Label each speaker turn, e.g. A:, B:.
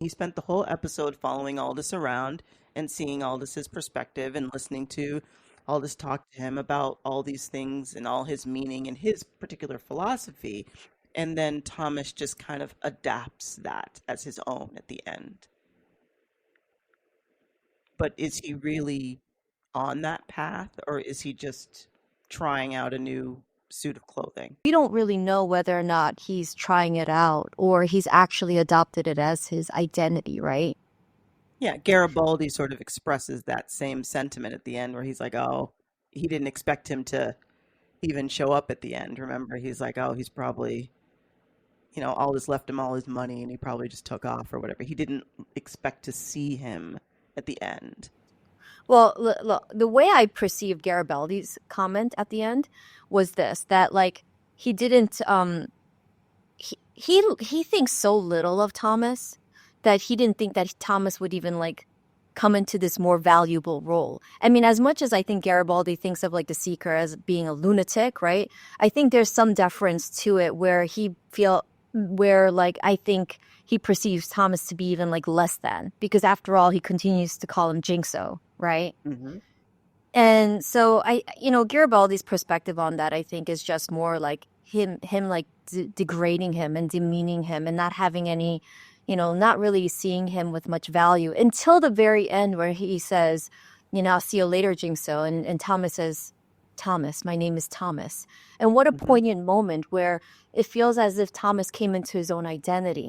A: He spent the whole episode following Aldous around and seeing Aldous' perspective and listening to Aldous talk to him about all these things and all his meaning and his particular philosophy. And then Thomas just kind of adapts that as his own at the end. But is he really on that path, or is he just trying out a new suit of clothing?
B: We don't really know whether or not he's trying it out or he's actually adopted it as his identity, right?
A: Yeah, Garibaldi sort of expresses that same sentiment at the end where he's like, oh, he didn't expect him to even show up at the end. Remember, he's like, oh, he's probably, Aldous left him all his money and he probably just took off or whatever. He didn't expect to see him at the end.
B: Well, look, the way I perceived Garibaldi's comment at the end was this, that like he didn't he thinks so little of Thomas that he didn't think that Thomas would even like come into this more valuable role. I mean, as much as I think Garibaldi thinks of like the Seeker as being a lunatic, right? I think there's some deference to it where like I think he perceives Thomas to be even like less than, because after all, he continues to call him Jinxo, right?
A: Hmm.
B: And so Garibaldi's perspective on that, I think, is just more like him like degrading him and demeaning him and not having any, not really seeing him with much value until the very end where he says, I'll see you later, Jingso. And Thomas says, Thomas, my name is Thomas. And what a
A: Hmm.
B: poignant moment where it feels as if Thomas came into his own identity.